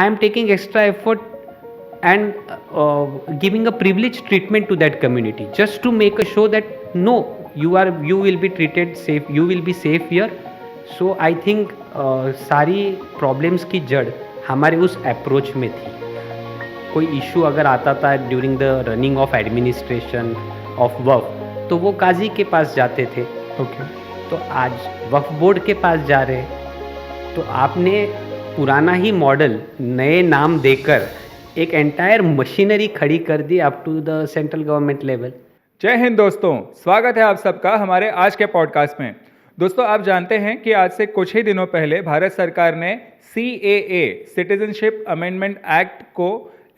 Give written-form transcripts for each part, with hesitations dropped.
I am taking extra effort and giving a privileged treatment to that community just to make a show that no, you will be treated safe, you will be safe here. So I think सारी problems की जड़ हमारे उस approach में थी. कोई issue अगर आता था during the running of administration of waqf तो वो काजी के पास जाते थे. ओके. तो आज वक्फ बोर्ड के पास जा रहे हैं. तो आपने पुराना ही मॉडल नए नाम देकर एक एंटायर मशीनरी खड़ी कर दी up to the central government level. जय हिंद दोस्तों, स्वागत है आप सबका हमारे आज के पॉडकास्ट में. दोस्तों, आप जानते हैं कि आज से कुछ ही दिनों पहले भारत सरकार ने CAA सिटीजनशिप अमेंडमेंट एक्ट को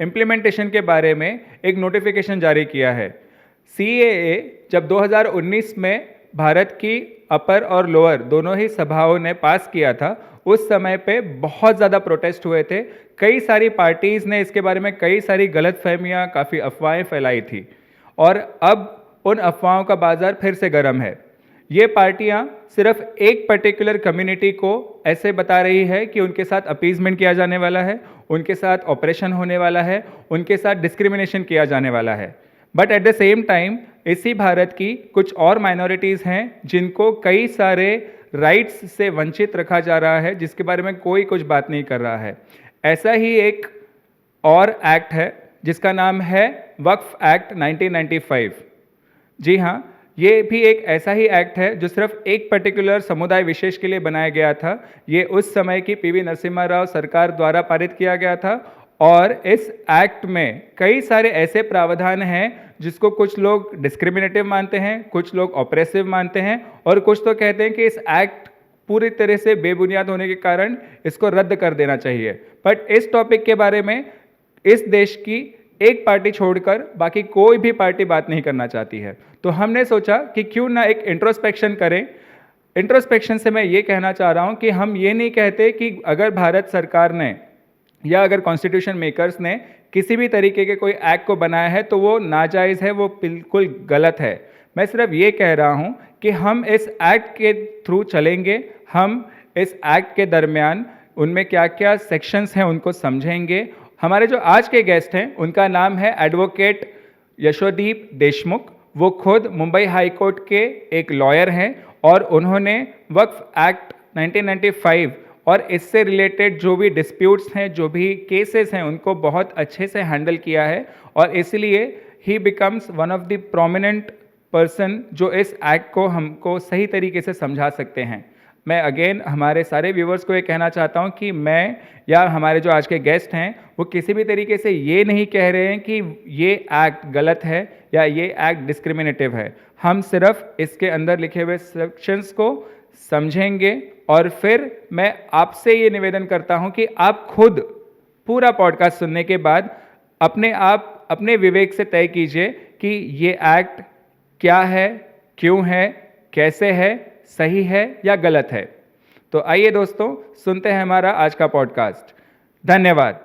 इम्प्लीमेंटेशन के बारे में एक नोटिफिकेशन जारी किया है. CAA जब 2019 में भारत की अपर और लोअर दोनों ही सभाओं ने पास किया था, उस समय पे बहुत ज़्यादा प्रोटेस्ट हुए थे. कई सारी पार्टीज़ ने इसके बारे में कई सारी गलतफहमियां, काफ़ी अफवाहें फैलाई थी और अब उन अफवाहों का बाज़ार फिर से गर्म है. ये पार्टियां सिर्फ एक पर्टिकुलर कम्युनिटी को ऐसे बता रही है कि उनके साथ अपीजमेंट किया जाने वाला है, उनके साथ ऑपरेशन होने वाला है, उनके साथ डिस्क्रिमिनेशन किया जाने वाला है. But at the same time इसी भारत की कुछ और माइनॉरिटीज़ हैं जिनको कई सारे राइट्स से वंचित रखा जा रहा है, जिसके बारे में कोई कुछ बात नहीं कर रहा है. ऐसा ही एक और एक्ट है जिसका नाम है वक्फ एक्ट 1995. जी हाँ, ये भी एक ऐसा ही एक्ट है जो सिर्फ एक पर्टिकुलर समुदाय विशेष के लिए बनाया गया था. ये उस समय की PV नरसिम्हा राव सरकार द्वारा पारित किया गया था और इस एक्ट में कई सारे ऐसे प्रावधान हैं जिसको कुछ लोग डिस्क्रिमिनेटिव मानते हैं, कुछ लोग ऑपरेसिव मानते हैं और कुछ तो कहते हैं कि इस एक्ट पूरी तरह से बेबुनियाद होने के कारण इसको रद्द कर देना चाहिए. बट इस टॉपिक के बारे में इस देश की एक पार्टी छोड़कर बाकी कोई भी पार्टी बात नहीं करना चाहती है. तो हमने सोचा कि क्यों ना एक इंट्रोस्पेक्शन करें. इंट्रोस्पेक्शन से मैं ये कहना चाह रहा हूँ कि हम ये नहीं कहते कि अगर भारत सरकार ने या अगर कॉन्स्टिट्यूशन मेकर्स ने किसी भी तरीके के कोई एक्ट को बनाया है तो वो नाजायज़ है, वो बिल्कुल गलत है. मैं सिर्फ ये कह रहा हूँ कि हम इस एक्ट के थ्रू चलेंगे, हम इस एक्ट के दरमियान उनमें क्या क्या सेक्शंस हैं उनको समझेंगे. हमारे जो आज के गेस्ट हैं उनका नाम है एडवोकेट यशोदीप देशमुख. वो खुद मुंबई हाई कोर्ट के एक लॉयर हैं और उन्होंने वक्फ एक्ट 1995 और इससे रिलेटेड जो भी डिस्प्यूट्स हैं, जो भी केसेस हैं, उनको बहुत अच्छे से हैंडल किया है और इसलिए ही becomes one of the prominent person जो इस एक्ट को हमको सही तरीके से समझा सकते हैं. मैं अगेन हमारे सारे व्यूवर्स को ये कहना चाहता हूँ कि मैं या हमारे जो आज के गेस्ट हैं वो किसी भी तरीके से ये नहीं कह रहे हैं कि ये एक्ट गलत है या ये एक्ट डिस्क्रिमिनेटिव है. हम सिर्फ इसके अंदर लिखे हुए सेक्शंस को समझेंगे और फिर मैं आपसे ये निवेदन करता हूँ कि आप खुद पूरा पॉडकास्ट सुनने के बाद अपने विवेक से तय कीजिए कि ये एक्ट क्या है, क्यों है, कैसे है, सही है या गलत है. तो आइए दोस्तों, सुनते हैं हमारा आज का पॉडकास्ट. धन्यवाद.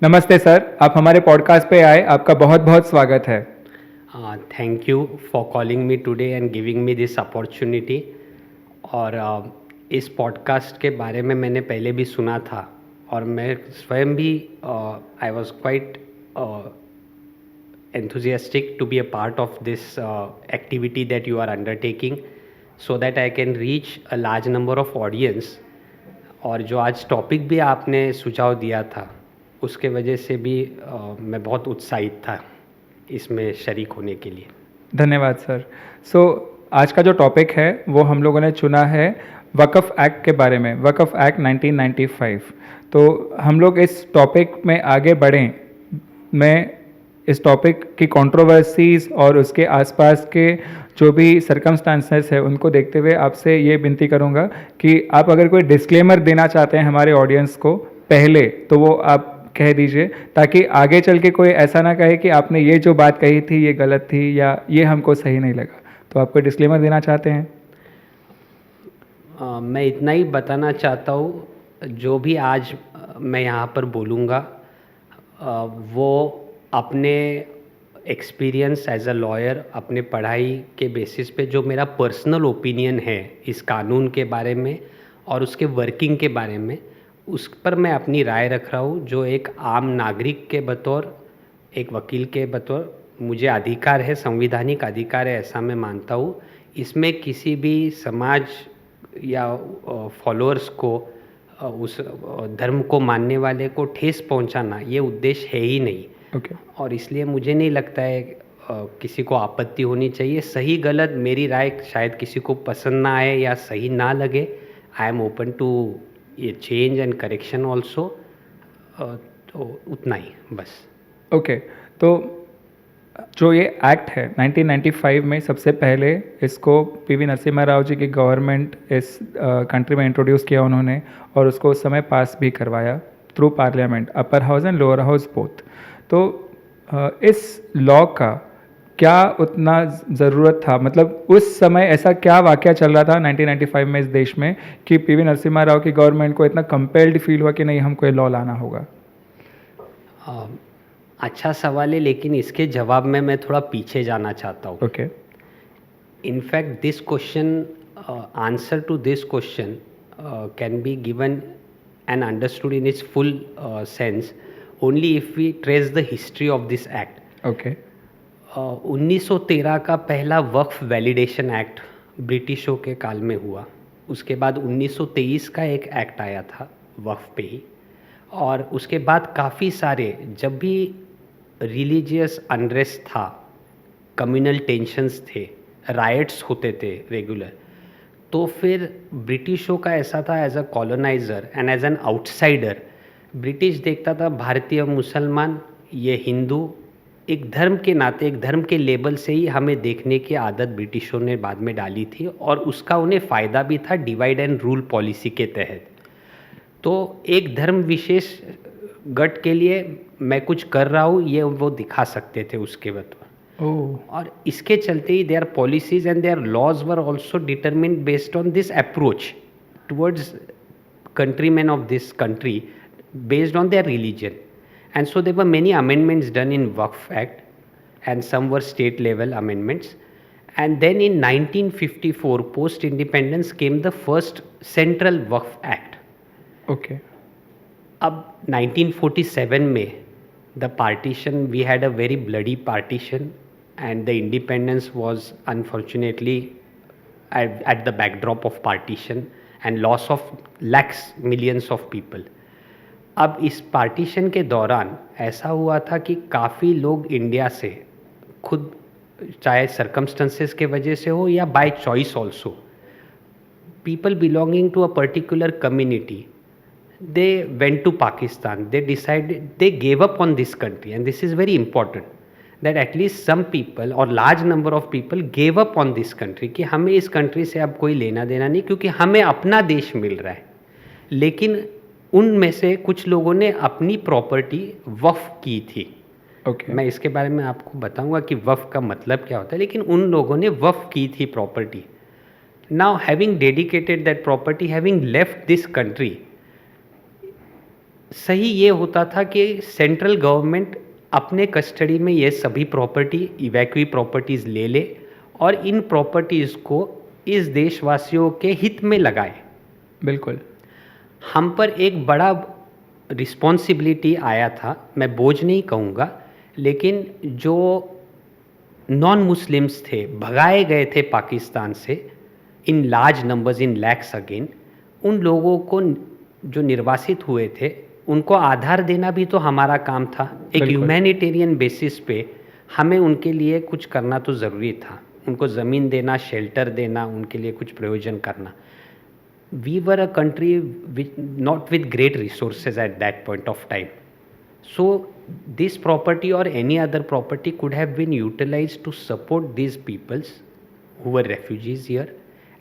नमस्ते सर, आप हमारे पॉडकास्ट पे आए, आपका बहुत बहुत स्वागत है. Thank you for calling me today and giving me this opportunity. और इस पॉडकास्ट के बारे में मैंने पहले भी सुना था और मैं स्वयं भी I was quite enthusiastic to be a part of this activity that you are undertaking so that I can reach a large number of audience. और जो आज टॉपिक भी आपने सुझाव दिया था उसके वजह से भी मैं बहुत उत्साहित था इसमें शरीक होने के लिए. धन्यवाद सर. सो आज का जो टॉपिक है वो हम लोगों ने चुना है वक्फ एक्ट के बारे में, वक्फ एक्ट 1995. तो हम लोग इस टॉपिक में आगे बढ़ें, मैं इस टॉपिक की कंट्रोवर्सीज़ और उसके आसपास के जो भी सर्कमस्टांसेस है उनको देखते हुए आपसे ये विनती करूँगा कि आप अगर कोई डिस्क्लेमर देना चाहते हैं हमारे ऑडियंस को पहले तो वो आप कह दीजिए, ताकि आगे चल के कोई ऐसा ना कहे कि आपने ये जो बात कही थी ये गलत थी या ये हमको सही नहीं लगा. तो आप कोई डिस्क्लेमर देना चाहते हैं? मैं इतना ही बताना चाहता हूँ, जो भी आज मैं यहाँ पर बोलूँगा वो अपने एक्सपीरियंस एज अ लॉयर, अपने पढ़ाई के बेसिस पे जो मेरा पर्सनल ओपिनियन है इस कानून के बारे में और उसके वर्किंग के बारे में, उस पर मैं अपनी राय रख रहा हूँ। जो एक आम नागरिक के बतौर, एक वकील के बतौर मुझे अधिकार है, संवैधानिक अधिकार है, ऐसा मैं मानता हूँ। इसमें किसी भी समाज या फॉलोअर्स को, उस धर्म को मानने वाले को ठेस पहुंचाना, ये उद्देश्य है ही नहीं। ओके और इसलिए मुझे नहीं लगता है किसी को आपत्ति होनी चाहिए। सही गलत मेरी राय शायद किसी को पसंद ना आए या सही ना लगे, आई एम ओपन टू ये चेंज एंड करेक्शन ऑल्सो। तो उतना ही बस। ओके तो जो ये एक्ट है 1995 में सबसे पहले इसको पीवी नरसिम्हा राव जी की गवर्नमेंट इस कंट्री में इंट्रोड्यूस किया उन्होंने, और उसको उस समय पास भी करवाया through parliament, upper house and lower house both. तो इस लॉ का क्या उतना ज़रूरत था, मतलब उस समय ऐसा क्या वाक़या चल रहा था 1995 में इस देश में कि पीवी नरसिम्हा राव की गवर्नमेंट को इतना कंपेल्ड फील हुआ कि नहीं, हमको ये लॉ लाना होगा? अच्छा सवाल है, लेकिन इसके जवाब में मैं थोड़ा पीछे जाना चाहता हूँ। Okay in fact this question, answer to this question can be given and understood in its full sense only if we trace the history of this act. Okay 1913 का पहला वक्फ वैलिडेशन एक्ट ब्रिटिशों के काल में हुआ। उसके बाद 1923 का एक एक्ट आया था वक्फ पे ही, और उसके बाद काफ़ी सारे, जब भी रिलीजियस अनरेस्ट था, कम्युनल टेंशन्स थे, राइट्स होते थे रेगुलर, तो फिर ब्रिटिशों का ऐसा था, as a coloniser and as an outsider, British देखता था भारतीय मुसलमान, ये हिंदू, एक धर्म के नाते, एक धर्म के लेबल से ही हमें देखने की आदत ब्रिटिशों ने बाद में डाली थी, और उसका उन्हें फ़ायदा भी था डिवाइड एंड रूल पॉलिसी के तहत। तो एक धर्म विशेष गट के लिए मैं कुछ कर रहा हूँ, ये वो दिखा सकते थे उसके बतौर। और इसके चलते ही their policies and their laws were also determined based on this approach towards countrymen of this country based on their religion. And so there were many amendments done in Waqf Act, and some were state level amendments. And then in 1954, post independence, came the first central Waqf Act. Okay अब 1947 में the partition, we had a very bloody partition, and the independence was unfortunately at the backdrop of partition and loss of lakhs, millions of people. अब इस partition के दौरान ऐसा हुआ था कि काफ़ी लोग इंडिया से खुद, चाहे सर्कमस्टेंसेस के वजह से हो या by choice also, people belonging to a particular community, they went to Pakistan. They decided, they gave up on this country, and this is very important, that at least some people or large number of people gave up on this country, कि हमें इस country से अब कोई लेना देना नहीं, क्योंकि हमें अपना देश मिल रहा है। लेकिन उनमें से कुछ लोगों ने अपनी प्रॉपर्टी वक्फ की थी। ओके मैं इसके बारे में आपको बताऊंगा कि वक्फ का मतलब क्या होता है, लेकिन उन लोगों ने वक्फ की थी property. Now having dedicated that property, having left this country, सही ये होता था कि सेंट्रल गवर्नमेंट अपने कस्टडी में ये सभी प्रॉपर्टी, इवैक्यूई प्रॉपर्टीज़ ले ले और इन प्रॉपर्टीज़ को इस देशवासियों के हित में लगाए। बिल्कुल हम पर एक बड़ा रिस्पॉन्सिबिलिटी आया था, मैं बोझ नहीं कहूँगा, लेकिन जो नॉन मुस्लिम्स थे, भगाए गए थे पाकिस्तान से in large numbers, in lakhs again, उन लोगों को जो निर्वासित हुए थे उनको आधार देना भी तो हमारा काम था। एक ह्यूमैनिटेरियन बेसिस पे हमें उनके लिए कुछ करना तो ज़रूरी था, उनको ज़मीन देना, शेल्टर देना, उनके लिए कुछ प्रयोजन करना। We were a country not with great resources at that point of time, so this property और any other property could have been utilized to support these peoples who were refugees here,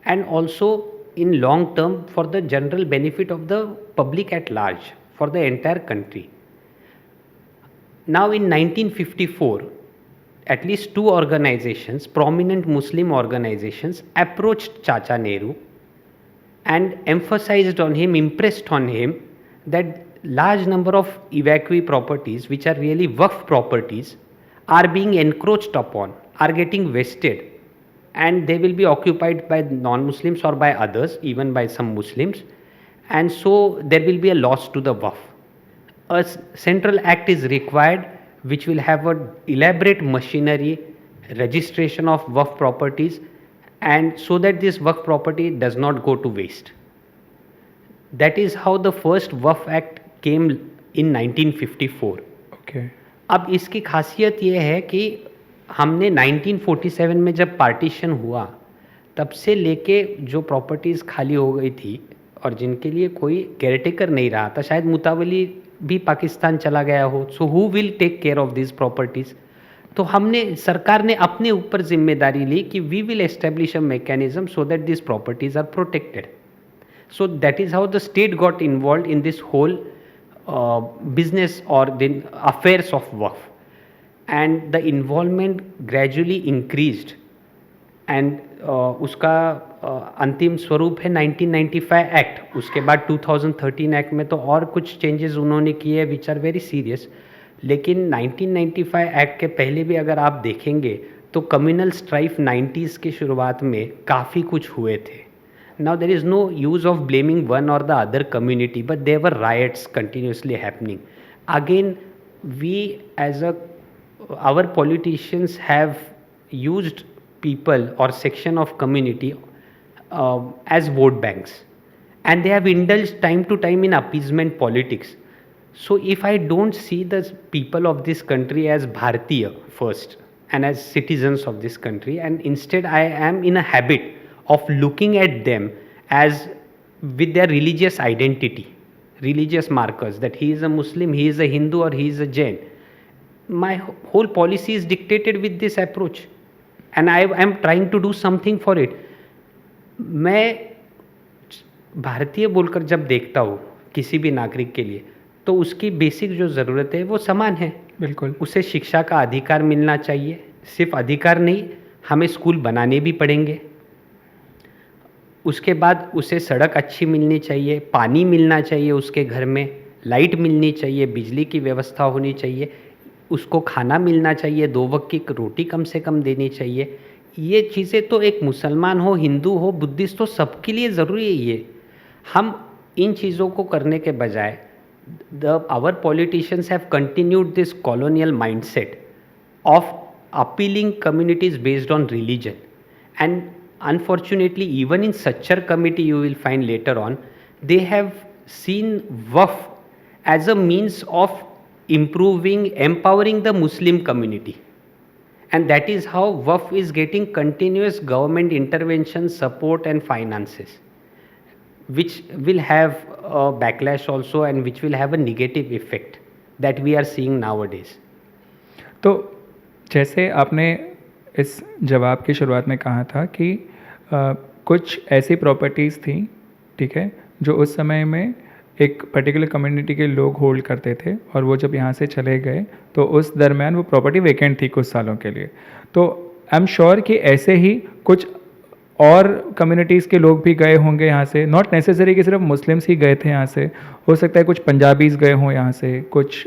and also in long term for the general benefit of the public at large, for the entire country. Now in 1954, at least two organizations, prominent Muslim organizations, approached Chacha Nehru and emphasized on him, impressed on him that large number of evacuee properties, which are really waqf properties, are being encroached upon, are getting vested, and they will be occupied by non-Muslims or by others, even by some Muslims, and so there will be a loss to the waqf. A central act is required which will have an elaborate machinery, registration of waqf properties, and so that this waqf property does not go to waste. That is how the first waqf act came in 1954. Okay अब इसकी खासियत ये है कि हमने 1947 में जब partition हुआ तब से लेके जो प्रॉपर्टीज़ खाली हो गई थी और जिनके लिए कोई केयरटेकर नहीं रहा था, शायद मुतावली भी पाकिस्तान चला गया हो, so who will take care of this properties. तो हमने सरकार ने अपने ऊपर जिम्मेदारी ली कि we will establish a mechanism so that this properties are protected. So that is how the state got involved in this whole business or the affairs of Waqf, and the involvement gradually increased, and उसका अंतिम स्वरूप है 1995 act. उसके बाद 2013 act में तो और कुछ चेंजेस उन्होंने किए विच आर वेरी सीरियस, लेकिन 1995 एक्ट के पहले भी अगर आप देखेंगे तो कम्युनल स्ट्राइफ 90s के शुरुआत में काफ़ी कुछ हुए थे. Now there is no use of blaming one or the other community, but there were riots continuously happening. Again, we as our politicians have used people or section of community as vote banks, and they have indulged time to time in appeasement politics. So if I don't see the people of this country as Bharatiya first and as citizens of this country, and instead I am in a habit of looking at them as with their religious identity, religious markers, that he is a Muslim, he is a Hindu, or he is a Jain. My whole policy is dictated with this approach, and I am trying to do something for it. मैं भारतीय बोलकर जब देखता हूँ किसी भी नागरिक के लिए, तो उसकी बेसिक जो ज़रूरत है वो समान है. बिल्कुल. उसे शिक्षा का अधिकार मिलना चाहिए. सिर्फ अधिकार नहीं, हमें स्कूल बनाने भी पड़ेंगे. उसके बाद उसे सड़क अच्छी मिलनी चाहिए, पानी मिलना चाहिए उसके घर में, लाइट मिलनी चाहिए, बिजली की व्यवस्था होनी चाहिए, उसको खाना मिलना चाहिए, 2 वक्त की रोटी कम से कम देनी चाहिए. ये चीज़ें तो एक मुसलमान हो, हिंदू हो, बुद्धिस्ट हो, सबके लिए ज़रूरी है. ये हम इन चीज़ों को करने के बजाय our politicians have continued this colonial mindset of appealing communities based on religion. And unfortunately, even in Sachar committee, you will find later on, they have seen Waqf as a means of improving, empowering the Muslim community. And that is how Waqf is getting continuous government intervention, support and finances, which will have a backlash also, and which will have a negative effect that we are seeing nowadays. तो जैसे आपने इस जवाब की शुरुआत में कहा था कि कुछ ऐसी प्रॉपर्टीज़ थी, ठीक है, जो उस समय में एक पर्टिकुलर कम्युनिटी के लोग होल्ड करते थे, और वो जब यहाँ से चले गए तो उस दरमियान वो प्रॉपर्टी वेकेंट थी कुछ सालों के लिए. तो आई एम श्योर कि ऐसे ही कुछ और कम्युनिटीज़ के लोग भी गए होंगे यहाँ से. नॉट नेसेसरी कि सिर्फ मुस्लिम्स ही गए थे यहाँ से, हो सकता है कुछ पंजाबीज़ गए हों यहाँ से, कुछ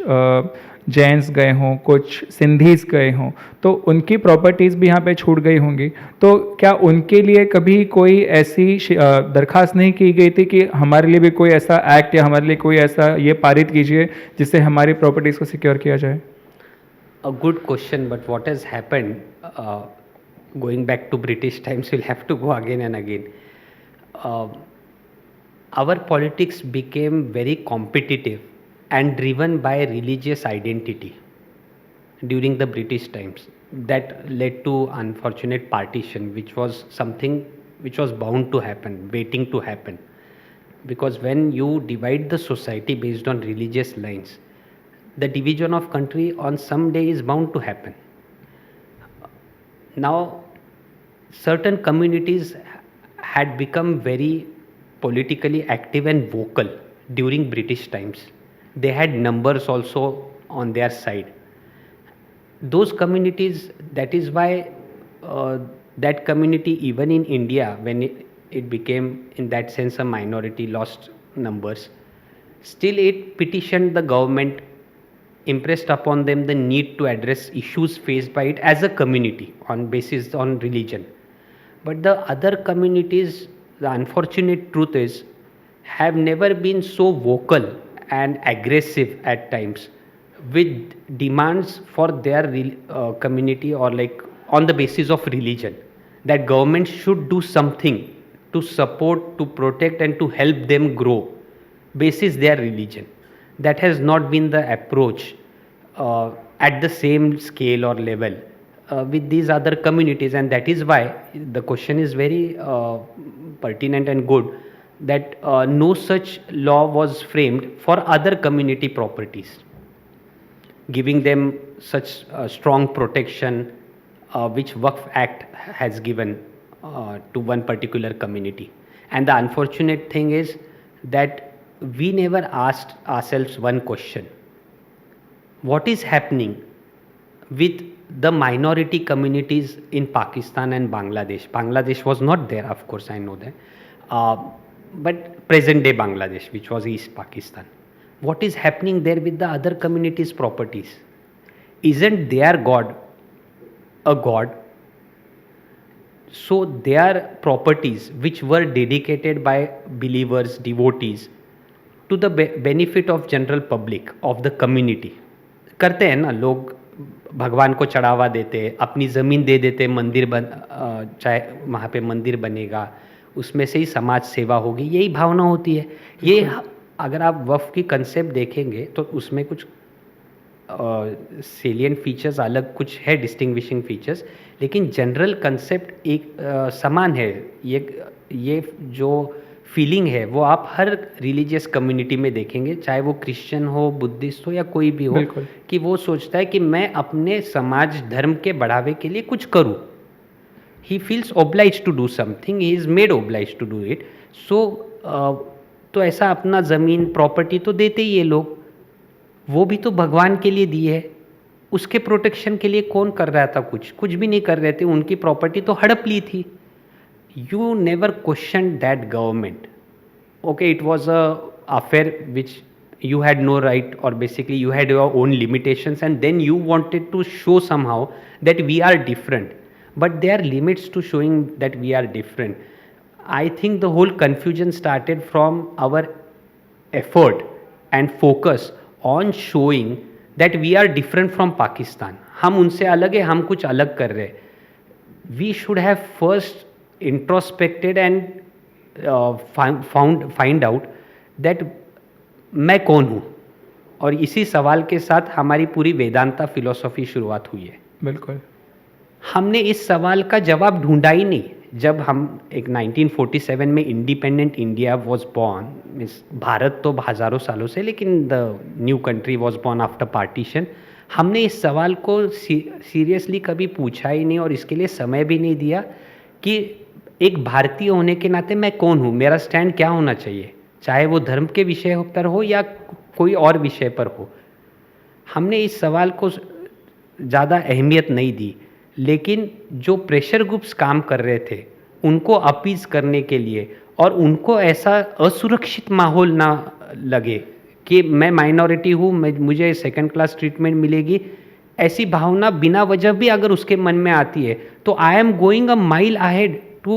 जैन्स गए हों, कुछ सिंधीज़ गए हों, तो उनकी प्रॉपर्टीज़ भी यहाँ पे छूट गई होंगी. तो क्या उनके लिए कभी कोई ऐसी दरख्वास्त नहीं की गई थी कि हमारे लिए भी कोई ऐसा एक्ट या हमारे लिए कोई ऐसा ये पारित कीजिए जिससे हमारी प्रॉपर्टीज़ को सिक्योर किया जाए? A good question, but what has happened, going back to British times, we'll have to go again and again. Our politics became very competitive and driven by religious identity during the British times. That led to unfortunate partition, which was something which was bound to happen, waiting to happen. Because when you divide the society based on religious lines, the division of country on some day is bound to happen. Now, certain communities had become very politically active and vocal during British times. They had numbers also on their side. Those communities, that is why that community, even in India, when it became in that sense a minority, lost numbers, Still, it petitioned the government, impressed upon them the need to address issues faced by it as a community on basis on religion. But the other communities, the unfortunate truth is, have never been so vocal and aggressive at times with demands for their community, or like on the basis of religion, that government should do something to support, to protect and to help them grow basis their religion. That has not been the approach at the same scale or level with these other communities, and that is why the question is very pertinent and good, that no such law was framed for other community properties, giving them such strong protection which Waqf Act has given to one particular community. And the unfortunate thing is that we never asked ourselves one question: what is happening with the minority communities in Pakistan and Bangladesh? Bangladesh was not there, of course, I know that, but present day Bangladesh, which was East Pakistan. What is happening there with the other communities' properties? Isn't their God a God? So their properties, which were dedicated by believers, devotees, to the benefit of general public, of the community, करते हैं ना लोग, भगवान को चढ़ावा देते, अपनी ज़मीन दे देते, मंदिर चाहे वहाँ पे मंदिर बनेगा, उसमें से ही समाज सेवा होगी, यही भावना होती है। ये अगर आप वफ़ की कंसेप्ट देखेंगे तो उसमें कुछ सेलियंट फीचर्स अलग कुछ है, डिस्टिंग्विशिंग फीचर्स, लेकिन जनरल कंसेप्ट एक समान है। ये जो फीलिंग है वो आप हर रिलीजियस कम्युनिटी में देखेंगे, चाहे वो क्रिश्चियन हो, बुद्धिस्ट हो या कोई भी हो, कि वो सोचता है कि मैं अपने समाज धर्म के बढ़ावे के लिए कुछ करूं। He feels oblige to do something, he is made oblige to do it. So तो ऐसा अपना ज़मीन प्रॉपर्टी तो देते ही ये लोग, वो भी तो भगवान के लिए दी है, उसके प्रोटेक्शन के लिए कौन कर रहा था? कुछ भी नहीं कर रहे थे, उनकी प्रॉपर्टी तो हड़प ली थी। You never questioned that government. Okay, it was a affair which you had no right, or basically you had your own limitations, and then you wanted to show somehow that we are different. But there are limits to showing that we are different. I think the whole confusion started from our effort and focus on showing that we are different from Pakistan. हम उनसे अलग है, हम कुछ अलग कर रहे हैं। We should have first introspected and find out that मैं कौन हूँ, और इसी सवाल के साथ हमारी पूरी वेदांता फिलोसॉफी शुरुआत हुई है। बिल्कुल, हमने इस सवाल का जवाब ढूंढा ही नहीं। जब हम एक 1947 में independent India was born, means Bharat तो हज़ारों सालों से, लेकिन the new country was born after partition, हमने इस सवाल को सीरियसली कभी पूछा ही नहीं, और इसके लिए समय भी नहीं दिया कि एक भारतीय होने के नाते मैं कौन हूँ, मेरा स्टैंड क्या होना चाहिए, चाहे वो धर्म के विषय पर हो या कोई और विषय पर हो। हमने इस सवाल को ज़्यादा अहमियत नहीं दी, लेकिन जो प्रेशर ग्रुप्स काम कर रहे थे उनको अपीज़ करने के लिए, और उनको ऐसा असुरक्षित माहौल ना लगे कि मैं माइनॉरिटी हूँ, मुझे सेकंड क्लास ट्रीटमेंट मिलेगी, ऐसी भावना बिना वजह भी अगर उसके मन में आती है तो I am going a mile ahead to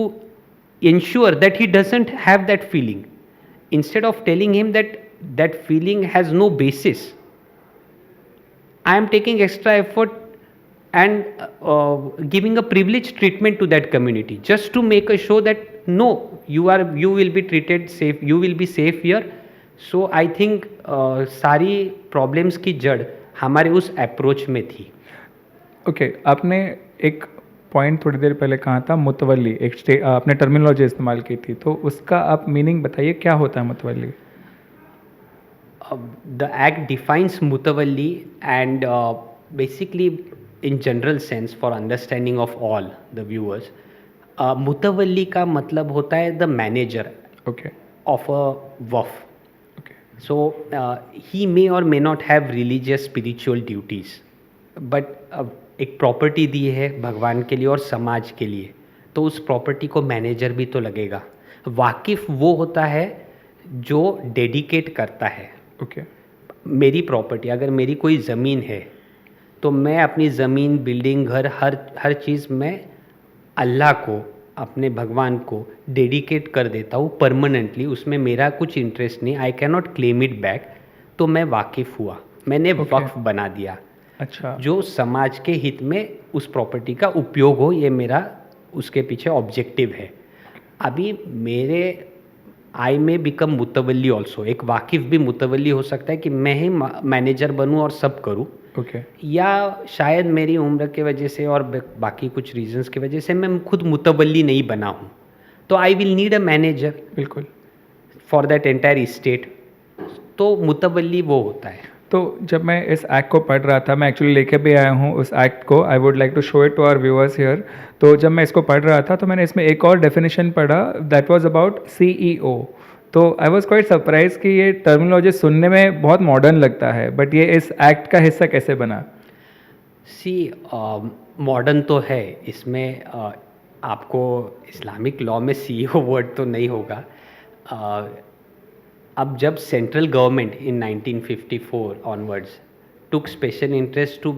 ensure that he doesn't have that feeling. Instead of telling him that that feeling has no basis, I am taking extra effort and giving a privileged treatment to that community just to make a show that no, you will be treated safe, you will be safe here. So I think सारी problems की जड़ हमारे उस approach में थी। Okay, आपने एक point थोड़ी देर पहले कहा था मुतवल्ली, एक आपने टर्मिनोलॉजी इस्तेमाल की थी, तो उसका आप मीनिंग बताइए, क्या होता है मुतवल्ली? The act defines mutawalli, and basically in general sense for understanding of all the viewers, mutawalli का मतलब होता है the manager of a waqf. So he may or may not have religious spiritual duties, but एक property दी है भगवान के लिए और समाज के लिए, तो उस प्रॉपर्टी को मैनेजर भी तो लगेगा। वाकिफ़ वो होता है जो डेडिकेट करता है, ओके, मेरी प्रॉपर्टी, अगर मेरी कोई ज़मीन है तो मैं अपनी ज़मीन, बिल्डिंग, घर, हर चीज़ मैं अल्लाह को, अपने भगवान को डेडिकेट कर देता हूँ परमानेंटली। उसमें मेरा कुछ इंटरेस्ट नहीं, I can not claim it back. तो मैं वाकिफ़ हुआ, मैंने Okay. वक्फ बना दिया अच्छा, जो समाज के हित में उस प्रॉपर्टी का उपयोग हो, ये मेरा उसके पीछे ऑब्जेक्टिव है। अभी मेरे आई में बिकम मुतवल्ली ऑल्सो, एक वाकिफ़ भी मुतवल्ली हो सकता है कि मैं ही मैनेजर बनूं और सब करूं, ओके, या शायद मेरी उम्र के वजह से और बाकी कुछ रीजंस की वजह से मैं खुद मुतवल्ली नहीं बना हूँ, तो I will need a manager बिल्कुल। For that entire state. तो मुतवल्ली वो होता है। तो जब मैं इस एक्ट को पढ़ रहा था, मैं एक्चुअली लेके भी आया हूँ उस एक्ट को, I would like to show it to our viewers here. तो जब मैं इसको पढ़ रहा था तो मैंने इसमें एक और डेफिनेशन पढ़ा, दैट वाज अबाउट सीईओ। तो आई वाज क्वाइट सरप्राइज कि ये टर्मिनोलॉजी सुनने में बहुत मॉडर्न लगता है, बट ये इस एक्ट का हिस्सा कैसे बना? सी मॉडर्न तो है इसमें, आपको इस्लामिक लॉ में सीईओ वर्ड तो नहीं होगा। अब जब central government in 1954 onwards took special interest to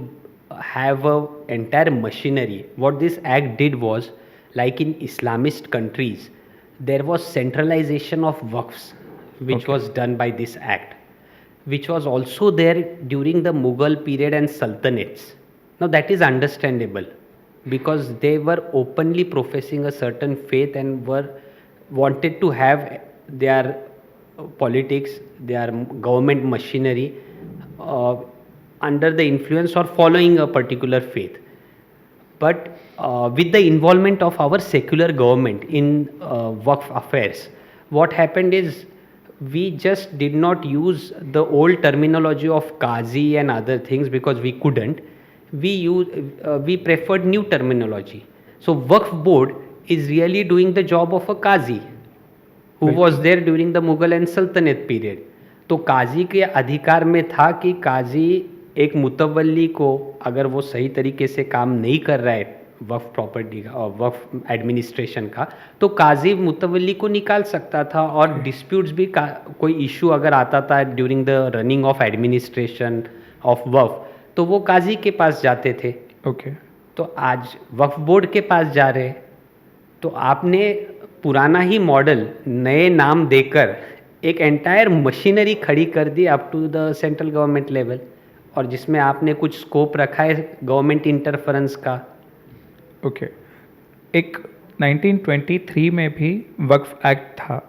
have a entire machinery, what this act did was, like in Islamist countries, there was centralization of waqfs, which Okay. was done by this act, which was also there during the Mughal period and Sultanates. Now that is understandable because they were openly professing a certain faith and were wanted to have their politics, their government machinery under the influence or following a particular faith. But with the involvement of our secular government in Waqf affairs, what happened is we just did not use the old terminology of Qazi and other things because we couldn't. We preferred new terminology. So Waqf board is really doing the job of a Qazi who was there during the Mughal and Sultanate period. तो काजी के अधिकार में था कि काजी एक मुतवल्ली को, अगर वो सही तरीके से काम नहीं कर रहा है वक्फ प्रॉपर्टी का और वक्फ एडमिनिस्ट्रेशन का, तो काजी मुतवल्ली को निकाल सकता था। और डिस्प्यूट्स भी, कोई इशू अगर आता था during the running of administration of waqf, तो वो काजी के पास जाते थे। ओके, तो आज वक्फ बोर्ड के पास जा रहे, तो आपने पुराना ही मॉडल नए नाम देकर एक एंटायर मशीनरी खड़ी कर दी up to the central government level, और जिसमें आपने कुछ स्कोप रखा है गवर्नमेंट इंटरफेरेंस का। ओके। एक 1923 में भी वक्फ एक्ट था,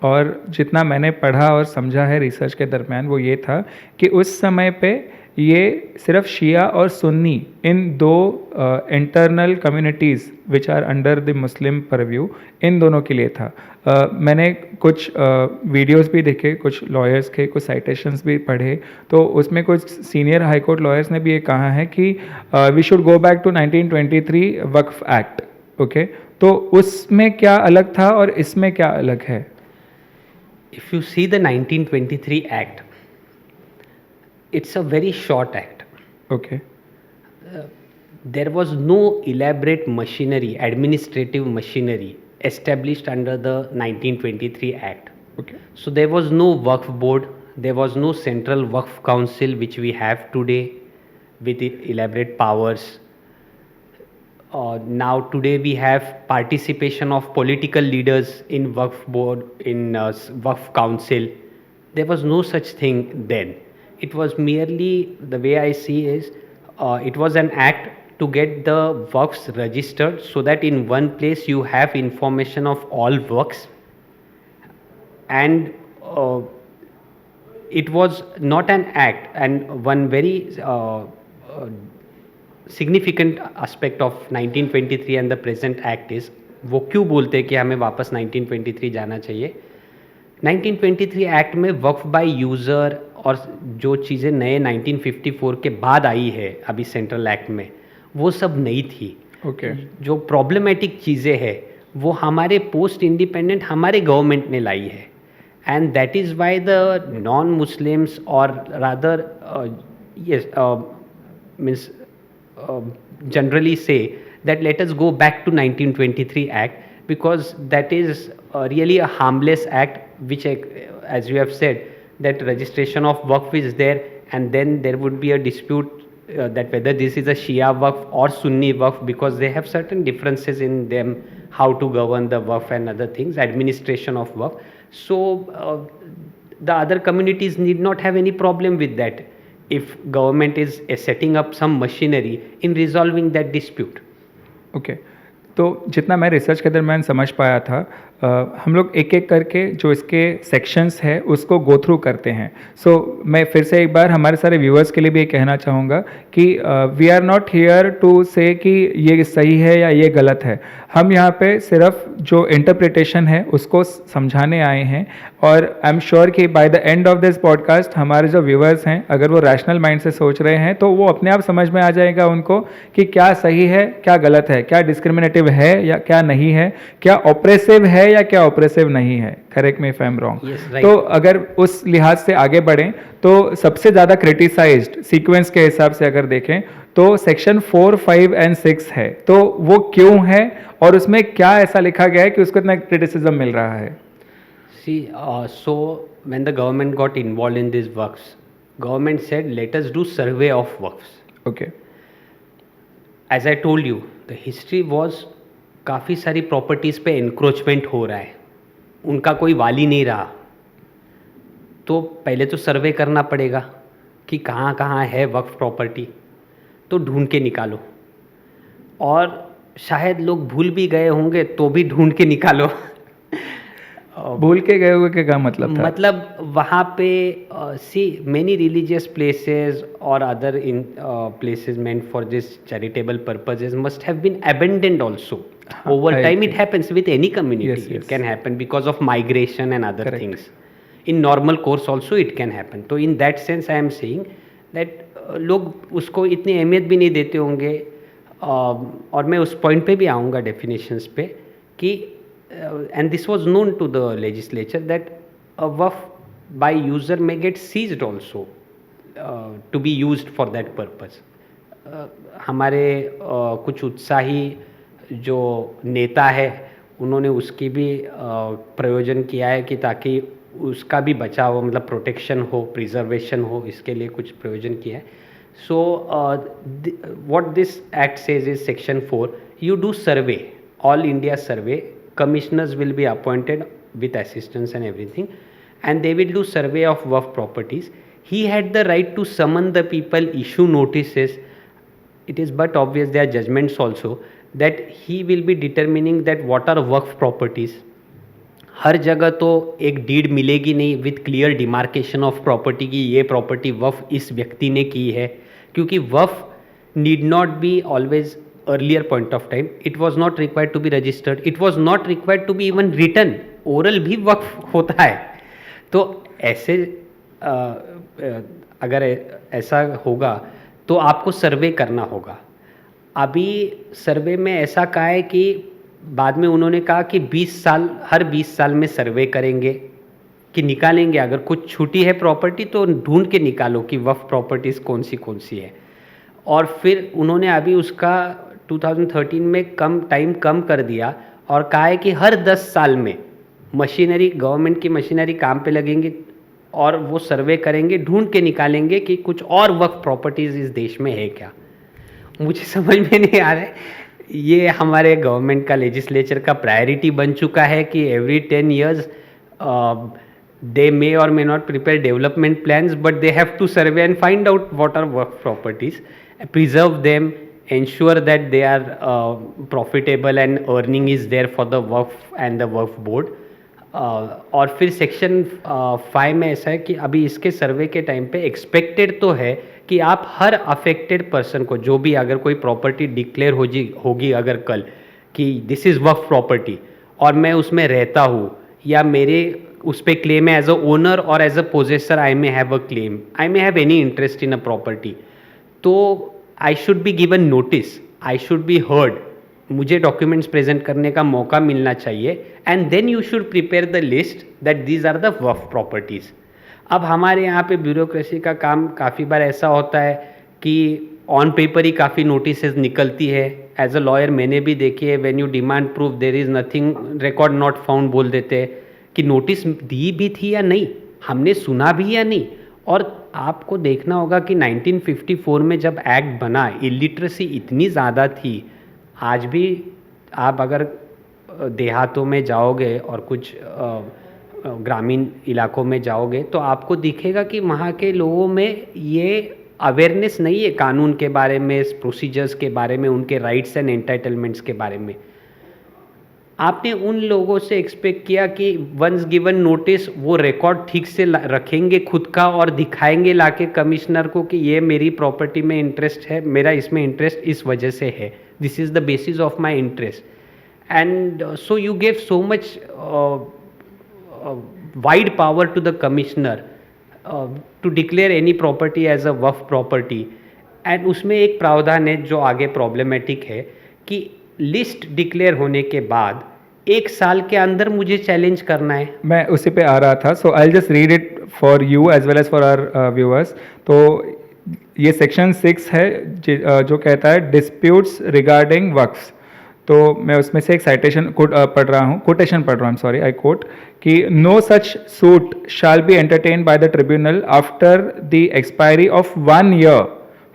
और जितना मैंने पढ़ा और समझा है रिसर्च के दरमियान वो ये था कि उस समय पे ये सिर्फ शिया और सुन्नी, इन दो internal communities which are under the Muslim purview, इन दोनों के लिए था। मैंने कुछ वीडियोस भी देखे, कुछ लॉयर्स के कुछ साइटेशंस भी पढ़े, तो उसमें कुछ सीनियर हाई कोर्ट लॉयर्स ने भी ये कहा है कि we should go back to 1923 Waqf act. Okay, तो उसमें क्या अलग था और इसमें क्या अलग है? If you see the 1923 act, it's a very short act. Okay, There was no elaborate machinery, administrative machinery established under the 1923 act. Okay, So there was no Waqf board, there was no central Waqf council which we have today with elaborate powers. Now today we have participation of political leaders in Waqf board, in Waqf council. There was no such thing then. It was merely, the way I see is, it was an act to get the works registered so that in one place you have information of all works, and it was not an act. And one very significant aspect of 1923 and the present act is, वो क्यों बोलते हैं कि हमें वापस 1923 जाना चाहिए। 1923 act में वक्फ बाय यूज़र और जो चीज़ें नए 1954 के बाद आई है अभी सेंट्रल एक्ट में, वो सब नई थी। ओके, जो प्रॉब्लमेटिक चीज़ें हैं वो हमारे पोस्ट इंडिपेंडेंट हमारे गवर्नमेंट ने लाई है, and that is why the non Muslims और rather yes means generally say that let us go back to 1923 act, because that is really a harmless act which, as you have said, that registration of waqf is there, and then there would be a dispute that whether this is a Shia waqf or Sunni waqf, because they have certain differences in them, how to govern the waqf and other things, administration of waqf. So the other communities need not have any problem with that if government is setting up some machinery in resolving that dispute. Okay तो जितना मैं research के दरमियान समझ पाया था, हम लोग एक एक करके जो इसके सेक्शंस है उसको गो थ्रू करते हैं. सो मैं फिर से एक बार हमारे सारे व्यूअर्स के लिए भी ये कहना चाहूँगा कि we are not here to say कि ये सही है या ये गलत है. हम यहाँ पे सिर्फ जो इंटरप्रिटेशन है उसको समझाने आए हैं, और आई एम श्योर कि by the end of this podcast हमारे जो व्यूअर्स हैं, अगर वो रैशनल माइंड से सोच रहे हैं तो वो अपने आप समझ में आ जाएगा उनको कि क्या सही है, क्या गलत है, क्या डिस्क्रिमिनेटिव है या क्या नहीं है, क्या ऑपरेसिव है या क्या ऑपरेसिव नहीं है. Correct me if I am wrong. तो अगर उस लिहाज से आगे बढ़ें तो सबसे ज़्यादा क्रिटिसाइज्ड सीक्वेंस के हिसाब से अगर देखें तो सेक्शन 4, 5 एंड 6 है. तो वो क्यों है और उसमें क्या ऐसा लिखा गया है कि उसको इतना क्रिटिसिज्म मिल रहा है? See, so when the government got involved in these waqfs, government said, let us do survey of waqfs. Okay As I told you, the history was काफ़ी सारी प्रॉपर्टीज़ पे एनक्रोचमेंट हो रहा है, उनका कोई वाली नहीं रहा. तो पहले तो सर्वे करना पड़ेगा कि कहाँ कहाँ है वक्फ प्रॉपर्टी, तो ढूंढ के निकालो. और शायद लोग भूल भी गए होंगे तो भी ढूंढ के निकालो. भूल के गए हुए के क्या मतलब था? मतलब वहाँ पे सी मेनी रिलीजियस प्लेसेस और other in places meant for this charitable purposes must have been abandoned also. Over time it happens with any community. Yes, It yes. can happen because of migration and other Correct. things. In normal course also it can happen. तो in that sense I am saying that लोग उसको इतनी अहमियत भी नहीं देते होंगे. और मैं उस पॉइंट पे भी आऊँगा डेफिनेशंस पे कि and this was known to the legislature that a waqf by user may get seized also to be used for that purpose. हमारे कुछ उत्साही जो नेता है उन्होंने उसकी भी प्रयोजन किया है कि ताकि उसका भी बचाव हो, मतलब प्रोटेक्शन हो, प्रिजर्वेशन हो, इसके लिए कुछ प्रयोजन किया है. So what this act says is section 4, you do survey, all India survey, commissioners will be appointed with assistance and everything, and they will do survey of waqf properties. He had the right to summon the people, issue notices. It is but obvious there are judgments also that he will be determining that what are waqf properties. हर जगह तो एक deed मिलेगी नहीं with clear demarcation of property की ये property वफ़ इस व्यक्ति ने की है, क्योंकि waqf need not be always earlier point of time, it was not required to be registered, it was not required to be even written. Oral भी वक्फ होता है. तो ऐसे अगर ऐसा होगा तो आपको सर्वे करना होगा. अभी सर्वे में ऐसा कहा है कि बाद में उन्होंने कहा कि 20 साल, हर 20 साल में सर्वे करेंगे कि निकालेंगे. अगर कुछ छूटी है प्रॉपर्टी तो ढूंढ के निकालो कि वक्फ प्रॉपर्टीज़ कौन सी है. और फिर उन्होंने अभी उसका 2013 में टाइम कम कर दिया और कहा है कि हर 10 साल में मशीनरी, गवर्नमेंट की मशीनरी काम पे लगेंगी और वो सर्वे करेंगे, ढूंढ के निकालेंगे कि कुछ और वक्फ प्रॉपर्टीज़ इस देश में है क्या. मुझे समझ में नहीं आ रहा है. ये हमारे गवर्नमेंट का, लेजिस्लेचर का प्रायोरिटी बन चुका है कि every 10 years they may or may not prepare development plans, but they have to survey and find out what are waqf properties, preserve them, ensure that they are profitable and earning is there for the waqf and the waqf board. और फिर section 5 में ऐसा है कि अभी इसके सर्वे के time पे एक्सपेक्टेड तो है कि आप हर अफेक्टेड पर्सन को, जो भी अगर कोई प्रॉपर्टी डिक्लेयर होगी अगर कल कि दिस इज़ वक्फ प्रॉपर्टी और मैं उसमें रहता हूँ या मेरे उस पर क्लेम है एज अ ओनर और as a possessor, I may have a claim, I may have any interest in a property, तो I should be given notice, I should be heard, मुझे डॉक्यूमेंट्स प्रेजेंट करने का मौका मिलना चाहिए. And then you should prepare the list that these are the waqf properties. अब हमारे यहाँ पे ब्यूरोक्रेसी का काम काफ़ी बार ऐसा होता है कि ऑन पेपर ही काफ़ी नोटिस निकलती है. एज अ लॉयर मैंने भी देखी है, when you demand proof there is nothing, record not found बोल देते हैं कि नोटिस दी भी थी या नहीं. हमने सुना भी या नहीं। और आपको देखना होगा कि 1954 में जब एक्ट बना, इलिटरेसी इतनी ज़्यादा थी। आज भी आप अगर देहातों में जाओगे और कुछ ग्रामीण इलाकों में जाओगे तो आपको दिखेगा कि वहाँ के लोगों में ये अवेयरनेस नहीं है कानून के बारे में, प्रोसीजर्स के बारे में, उनके राइट्स एंड एंटाइटलमेंट्स के बारे में। आपने उन लोगों से एक्सपेक्ट किया कि वंस गिवन नोटिस वो रिकॉर्ड ठीक से रखेंगे खुद का और दिखाएंगे लाके कमिश्नर को कि ये मेरी प्रॉपर्टी में इंटरेस्ट है, मेरा इसमें इंटरेस्ट इस वजह से है, this is the basis of my interest. And so you give so much wide power to the commissioner to declare any property as a Waqf property. And उसमें एक प्रावधान है जो आगे प्रॉब्लमेटिक है कि लिस्ट डिक्लेयर होने के बाद 1 साल के अंदर मुझे चैलेंज करना है। मैं उसी पे आ रहा था, so I just read it for you as well as for our viewers. तो ये सेक्शन 6 है जो कहता है डिस्प्यूट्स रिगार्डिंग वक्फ्स। तो मैं उसमें से एक साइटेशन पढ़ रहा हूँ, कोटेशन पढ़ रहा हूँ, सॉरी, आई कोट कि no such suit shall be entertained by the tribunal after the expiry of 1 year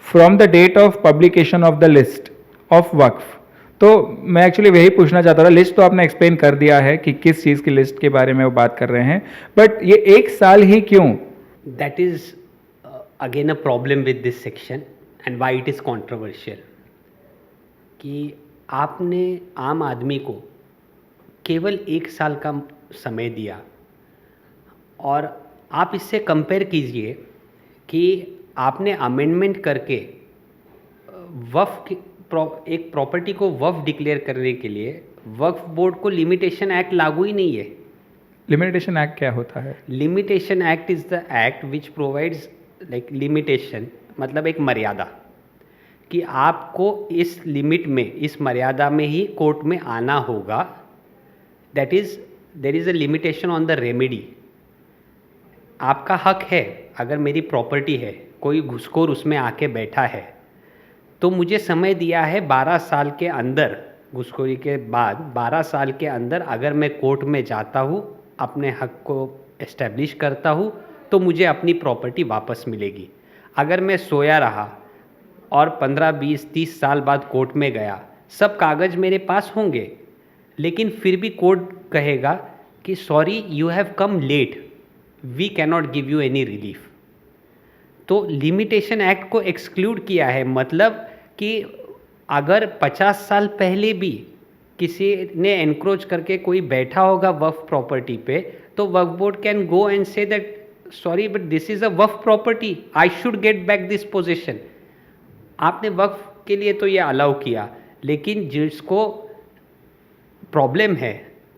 from the date of publication of the list of waqf. तो मैं एक्चुअली वही पूछना चाहता था, लिस्ट तो आपने एक्सप्लेन कर दिया है कि किस चीज़ की लिस्ट के बारे में वो बात कर रहे हैं, बट ये 1 साल ही क्यों? That is again a problem with this section and why it is controversial कि आपने आम आदमी को केवल 1 साल का समय दिया। और आप इससे कंपेयर कीजिए कि आपने अमेंडमेंट करके वक्फ एक प्रॉपर्टी को वक्फ डिक्लेयर करने के लिए वक्फ बोर्ड को लिमिटेशन एक्ट लागू ही नहीं है। लिमिटेशन एक्ट क्या होता है? Limitation act is the act which provides like limitation, मतलब एक मर्यादा कि आपको इस लिमिट में, इस मर्यादा में ही कोर्ट में आना होगा। That is there is a limitation on the remedy. आपका हक है, अगर मेरी प्रॉपर्टी है, कोई घुसखोर उसमें आके बैठा है तो मुझे समय दिया है 12 साल के अंदर, घुसखोरी के बाद 12 साल के अंदर अगर मैं कोर्ट में जाता हूँ, अपने हक को एस्टेब्लिश करता हूँ तो मुझे अपनी प्रॉपर्टी वापस मिलेगी। अगर मैं सोया रहा और 15, 20, 30 साल बाद कोर्ट में गया, सब कागज़ मेरे पास होंगे, लेकिन फिर भी कोर्ट कहेगा कि sorry you have come late, we cannot give you any relief. तो लिमिटेशन एक्ट को एक्सक्लूड किया है, मतलब कि अगर 50 साल पहले भी किसी ने एनक्रोच करके कोई बैठा होगा वक्फ प्रॉपर्टी पे, तो waqf board can go and say that sorry but this is a Waqf property, I should get back this position. आपने वक्फ के लिए तो ये अलाउ किया, लेकिन जिसको प्रॉब्लम है,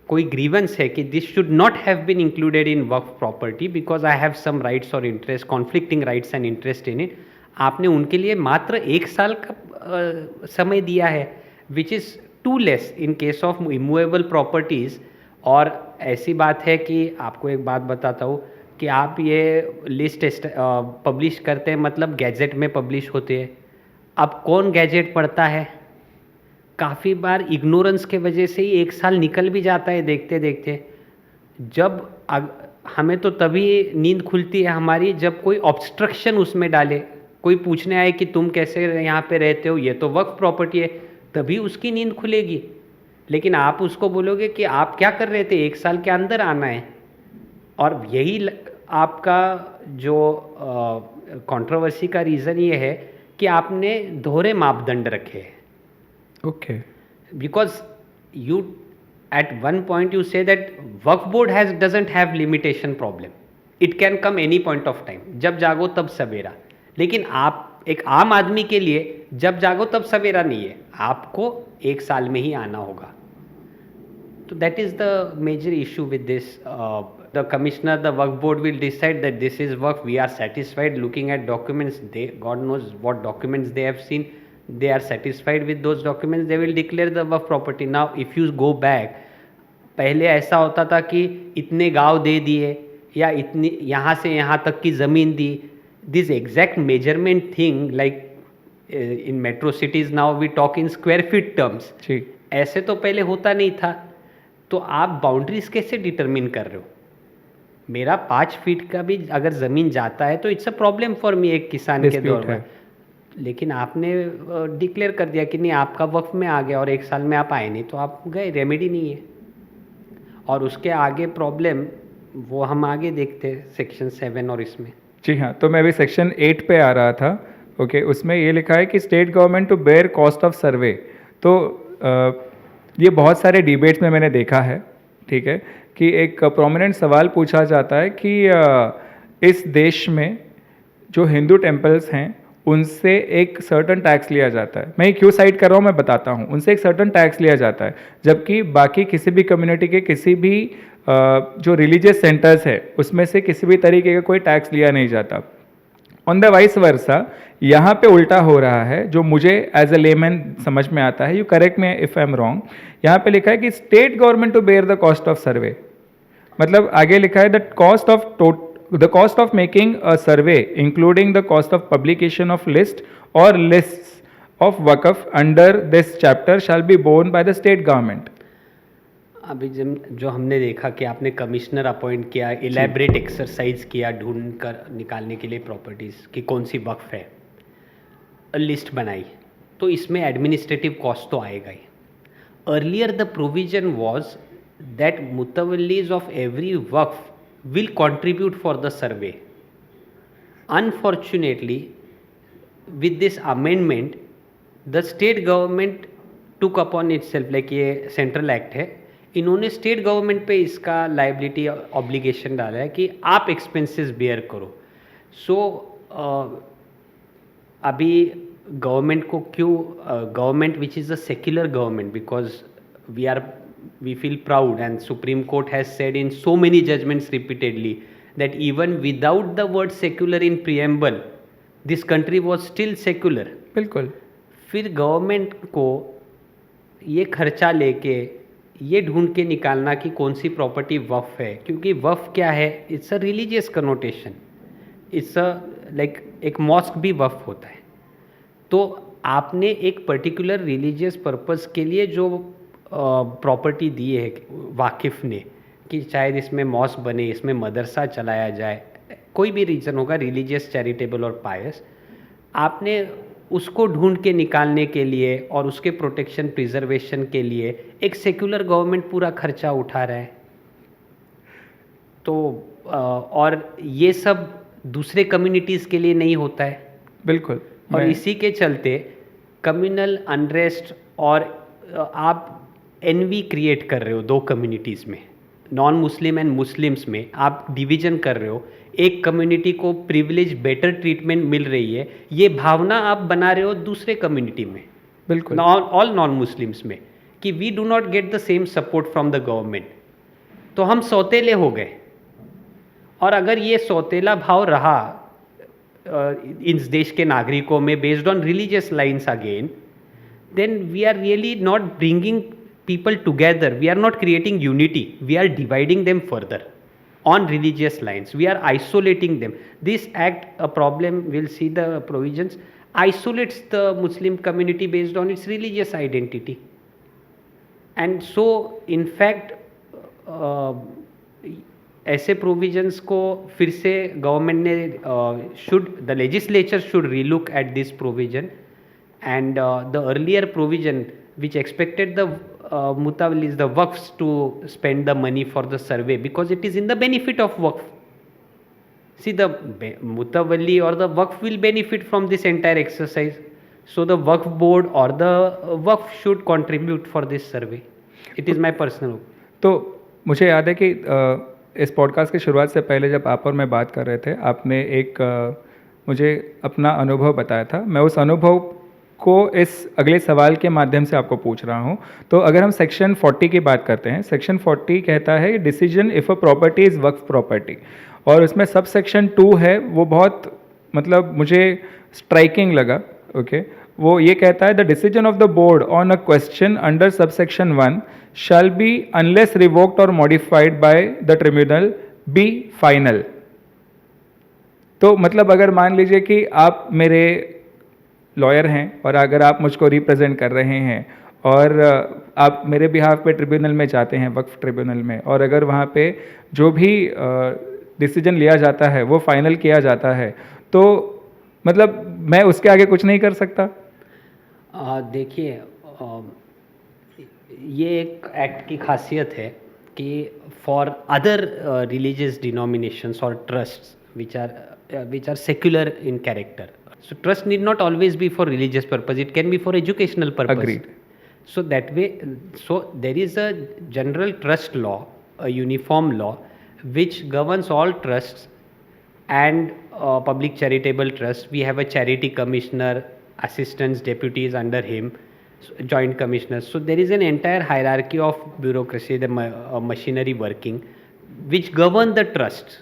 कोई ग्रीवेंस है कि this should not have been included in waqf property because I have some rights और interest, conflicting rights and interest in it, आपने उनके लिए मात्र 1 साल का समय दिया है, which is too less in case of immovable properties. और ऐसी बात है कि आपको एक बात बताता हूँ कि आप ये लिस्ट पब्लिश करते हैं, मतलब गैजेट में पब्लिश होते हैं। अब कौन गैजेट पढ़ता है? काफ़ी बार इग्नोरेंस के वजह से ही 1 साल निकल भी जाता है देखते देखते। जब हमें तो तभी नींद खुलती है हमारी जब कोई ऑब्स्ट्रक्शन उसमें डाले, कोई पूछने आए कि तुम कैसे यहाँ पे रहते हो, ये तो वक्फ प्रॉपर्टी है, तभी उसकी नींद खुलेगी। लेकिन आप उसको बोलोगे कि आप क्या कर रहे थे, 1 साल के अंदर आना है। और यही आपका जो कंट्रोवर्सी का रीज़न ये है कि आपने दोहरे मापदंड रखे हैं। Okay. Because you at one point you say that Waqf board doesn't have limitation problem. It can come any point of time. जब जागो तब सवेरा। लेकिन आप एक आम आदमी के लिए जब जागो तब सवेरा नहीं है, आपको 1 साल में ही आना होगा। तो that is the major issue with this. The commissioner, the Waqf board will decide that this is Waqf. We are satisfied looking at documents. God knows what documents they have seen. They are satisfied with those documents, they will declare the waqf property. Now if you go back, पहले ऐसा होता था कि इतने गांव दे दिए या इतनी यहाँ से यहाँ तक की ज़मीन दी। This exact measurement thing like in metro cities now we talk in square feet terms, ऐसे तो पहले होता नहीं था। तो आप बाउंड्रीज कैसे डिटरमिन कर रहे हो? मेरा 5 फीट का भी अगर ज़मीन जाता है तो it's a problem for me एक किसान के Dispute दौर है। में। लेकिन आपने डिक्लेयर कर दिया कि नहीं आपका वक्फ में आ गया और 1 साल में आप आए नहीं तो आप गए, रेमेडी नहीं है। और उसके आगे प्रॉब्लम वो हम आगे देखते हैं सेक्शन 7 और इसमें। जी हाँ, तो मैं अभी सेक्शन 8 पे आ रहा था। ओके, उसमें ये लिखा है कि state government to bear cost of survey. तो ये बहुत सारे डिबेट्स में मैंने देखा है, ठीक है, कि एक प्रोमिनेंट सवाल पूछा जाता है कि इस देश में जो हिंदू टेम्पल्स हैं उनसे एक सर्टन टैक्स लिया जाता है। मैं ये क्यों साइड कर रहा हूँ मैं बताता हूँ। उनसे एक सर्टन टैक्स लिया जाता है, जबकि बाकी किसी भी कम्युनिटी के किसी भी जो रिलीजियस सेंटर्स है उसमें से किसी भी तरीके का कोई टैक्स लिया नहीं जाता। ऑन द वाइस वर्सा यहाँ पे उल्टा हो रहा है, जो मुझे एज ए लेमैन समझ में आता है। You correct me if I am wrong. यहाँ पे लिखा है कि state government to bear the cost of survey, मतलब आगे लिखा है the cost of making a survey including the cost of publication of list or lists of waqf under this chapter shall be borne by the state government. अभी जो हमने देखा कि आपने कमिश्नर अपॉइंट किया, इलेबरेट एक्सरसाइज किया ढूंढ कर निकालने के लिए प्रॉपर्टीज़ कि कौन सी वक्फ है, लिस्ट बनाई, तो इसमें एडमिनिस्ट्रेटिव कॉस्ट तो आएगा ही। Earlier the provision was that मुतवल्लीज of every waqf will contribute for the survey. Unfortunately, with this amendment, the state government took upon itself, like ये सेंट्रल एक्ट है, इन्होंने स्टेट गवर्नमेंट पे इसका लाइबिलिटी ऑब्लिगेशन डाला है कि आप एक्सपेंसेस बेयर करो। सो अभी गवर्नमेंट को क्यों, government which is a secular government, because we feel proud and Supreme Court has said in so many judgments repeatedly that even without the word secular in preamble this country was still secular. बिल्कुल। फिर government को ये खर्चा लेके ये ढूंढ के निकालना कि कौन सी प्रॉपर्टी वक्फ है, क्योंकि वक्फ क्या है, it's a religious connotation, it's a like एक मॉस्क भी वक्फ होता है। तो आपने एक पर्टिकुलर रिलीजियस पर्पस के लिए जो प्रॉपर्टी दी है वाकिफ़ ने कि शायद इसमें मॉस्क बने, इसमें मदरसा चलाया जाए, कोई भी रीज़न होगा रिलीजियस, चैरिटेबल और पायस, आपने उसको ढूंढ के निकालने के लिए और उसके प्रोटेक्शन प्रिजर्वेशन के लिए एक सेक्युलर गवर्नमेंट पूरा खर्चा उठा रहा है। तो और ये सब दूसरे कम्युनिटीज़ के लिए नहीं होता है। बिल्कुल। और इसी के चलते कम्युनल अनरेस्ट और आप एनवी क्रिएट कर रहे हो दो कम्युनिटीज़ में, नॉन मुस्लिम एंड मुस्लिम्स में आप डिवीजन कर रहे हो। एक कम्युनिटी को प्रिविलेज बेटर ट्रीटमेंट मिल रही है, ये भावना आप बना रहे हो दूसरे कम्युनिटी में, बिल्कुल, ऑल नॉन मुस्लिम्स में, कि we do not get the same support from the government. तो हम सौतेले हो गए। और अगर ये सौतेला भाव रहा इस देश के नागरिकों में based on religious lines again, then we are really not bringing people together, we are not creating unity, we are dividing them further on religious lines, we are isolating them. This act, a problem, we'll see the provisions, isolates the Muslim community based on its religious identity. And so in fact ऐसे provisions को फिर से government ने the legislature should relook at this provision. And the earlier provision which expected the mutawallis, the waqfs, to spend the money for the survey because it is in the benefit of waqf. See, the mutawalli or the waqf will benefit from this entire exercise. So the waqf board or the waqf should contribute for this survey. It is my personal opinion. तो मुझे याद है कि इस podcast की शुरुआत से पहले जब आप और मैं बात कर रहे थे, आपने एक मुझे अपना अनुभव बताया था। मैं उस अनुभव को इस अगले सवाल के माध्यम से आपको पूछ रहा हूं। तो अगर हम सेक्शन 40 की बात करते हैं, सेक्शन 40 कहता है decision if a property is Waqf property, और उसमें सब सेक्शन 2 है, वो बहुत मतलब मुझे स्ट्राइकिंग लगा। ओके, वो ये कहता है the decision of the board on a question under sub section 1 shall be unless revoked और modified by the tribunal be final. तो मतलब अगर मान लीजिए कि आप मेरे लॉयर हैं और अगर आप मुझको रिप्रेजेंट कर रहे हैं और आप मेरे बिहाफ पे ट्रिब्यूनल में जाते हैं, वक्फ ट्रिब्यूनल में, और अगर वहाँ पे जो भी डिसीजन लिया जाता है वो फाइनल किया जाता है, तो मतलब मैं उसके आगे कुछ नहीं कर सकता? देखिए, ये एक एक्ट की खासियत है कि फॉर अदर रिलीजियस डिनोमिनेशंस और trusts which are secular in character, so trust need not always be for religious purpose, it can be for educational purpose. Agreed. So that way, so there is a general trust law, a uniform law which governs all trusts and public charitable trusts. We have a charity commissioner, assistants, deputies under him, joint commissioners. So there is an entire hierarchy of bureaucracy, the machinery working, which govern the trusts.